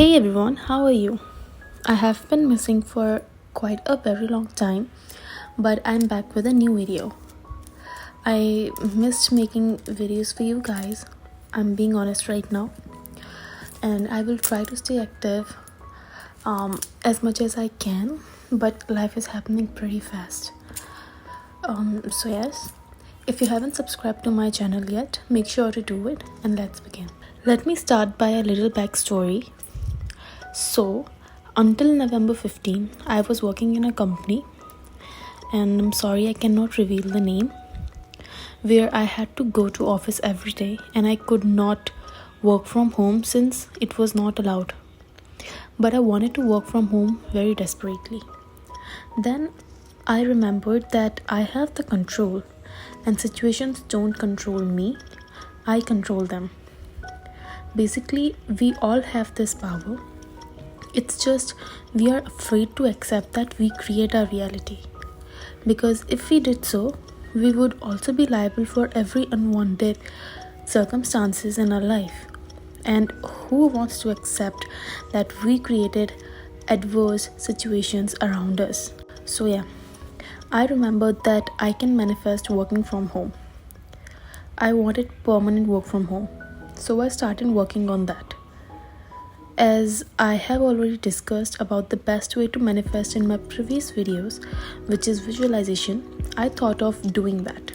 Hey everyone, how are you? I have been missing for quite a very long time, but I'm back with a new video. I missed making videos for you guys. I'm being honest right now, and I will try to stay active as much as I can, but life is happening pretty fast. Yes, if you haven't subscribed to my channel yet, make sure to do it and let's begin. Let me start by a little backstory. So, until November 15, I was working in a company, and I'm sorry I cannot reveal the name, where I had to go to office every day and I could not work from home since it was not allowed. But I wanted to work from home very desperately. Then I remembered that I have the control and situations don't control me, I control them. Basically, we all have this power. It's just we are afraid to accept that we create our reality. Because if we did so, we would also be liable for every unwanted circumstances in our life. And who wants to accept that we created adverse situations around us? So yeah, I remembered that I can manifest working from home. I wanted permanent work from home. So I started working on that. As I have already discussed about the best way to manifest in my previous videos, which is visualization, I thought of doing that.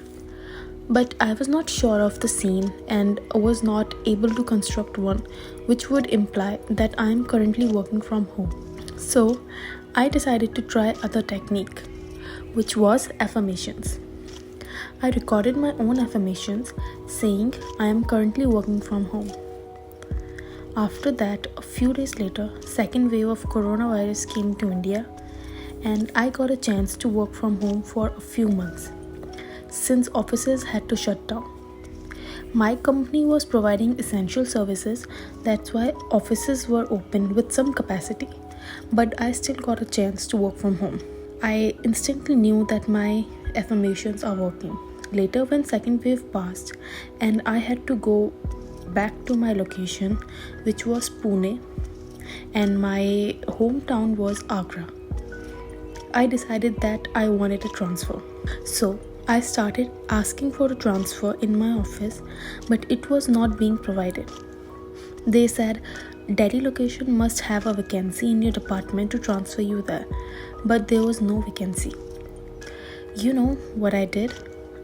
But I was not sure of the scene and was not able to construct one which would imply that I am currently working from home. So I decided to try other technique, which was affirmations. I recorded my own affirmations saying I am currently working from home. After that, a few days later, second wave of coronavirus came to India and I got a chance to work from home for a few months since offices had to shut down. My company was providing essential services, that's why offices were open with some capacity, but I still got a chance to work from home. I instantly knew that my affirmations are working. Later, when second wave passed and I had to go back to my location, which was Pune, and my hometown was Agra, I decided that I wanted a transfer. So I started asking for a transfer in my office, but it was not being provided. They said Delhi location must have a vacancy in your department to transfer you there, but there was no vacancy. You know what I did?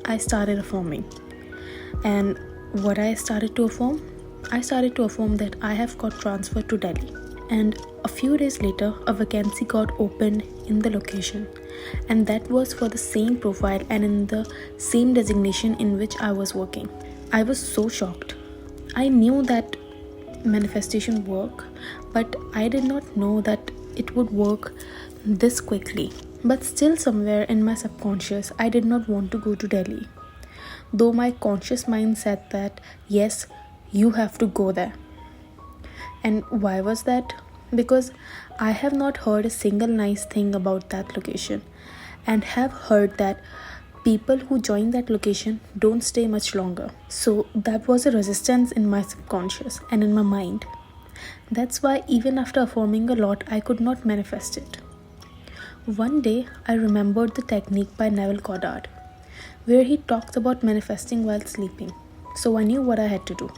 I started affirming. And what I started to affirm? I started to affirm that I have got transferred to Delhi. And a few days later, a vacancy got opened in the location. And that was for the same profile and in the same designation in which I was working. I was so shocked. I knew that manifestation worked, but I did not know that it would work this quickly. But still somewhere in my subconscious, I did not want to go to Delhi. Though my conscious mind said that, yes, you have to go there. And why was that? Because I have not heard a single nice thing about that location and have heard that people who join that location don't stay much longer. So that was a resistance in my subconscious and in my mind. That's why even after affirming a lot, I could not manifest it. One day, I remembered the technique by Neville Goddard, where he talks about manifesting while sleeping. So I knew what I had to do.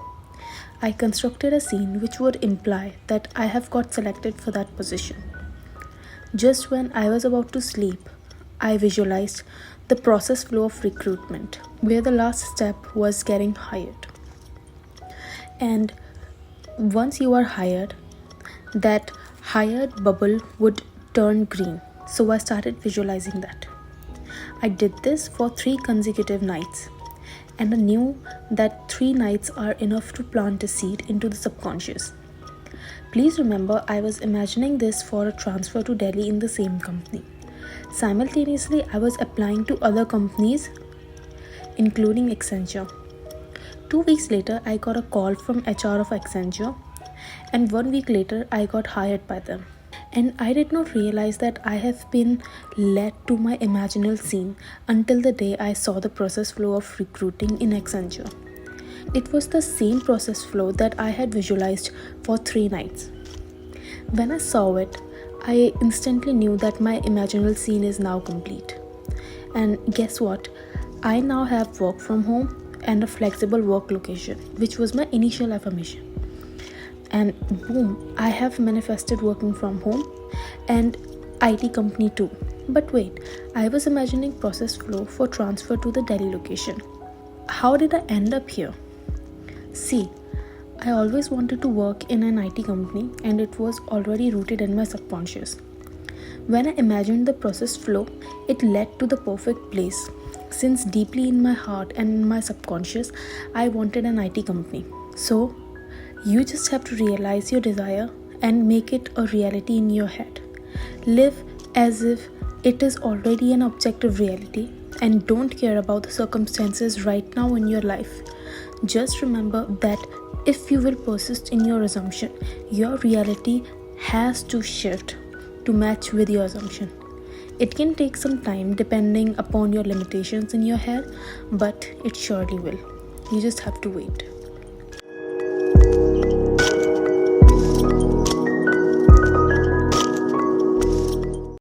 I constructed a scene which would imply that I have got selected for that position. Just when I was about to sleep, I visualized the process flow of recruitment, where the last step was getting hired. And once you are hired, that hired bubble would turn green. So I started visualizing that. I did this for 3 consecutive nights, and I knew that 3 nights are enough to plant a seed into the subconscious. Please remember, I was imagining this for a transfer to Delhi in the same company. Simultaneously, I was applying to other companies, including Accenture. 2 weeks later, I got a call from HR of Accenture, and 1 week later, I got hired by them. And I did not realize that I have been led to my imaginal scene until the day I saw the process flow of recruiting in Accenture. It was the same process flow that I had visualized for 3 nights. When I saw it, I instantly knew that my imaginal scene is now complete. And guess what? I now have work from home and a flexible work location, which was my initial affirmation. And boom, I have manifested working from home and IT company too. But wait, I was imagining process flow for transfer to the Delhi location. How did I end up here? See, I always wanted to work in an IT company and it was already rooted in my subconscious. When I imagined the process flow, it led to the perfect place. Since deeply in my heart and in my subconscious, I wanted an IT company. So, you just have to realize your desire and make it a reality in your head. Live as if it is already an objective reality and don't care about the circumstances right now in your life. Just remember that if you will persist in your assumption, your reality has to shift to match with your assumption. It can take some time depending upon your limitations in your head, but it surely will. You just have to wait.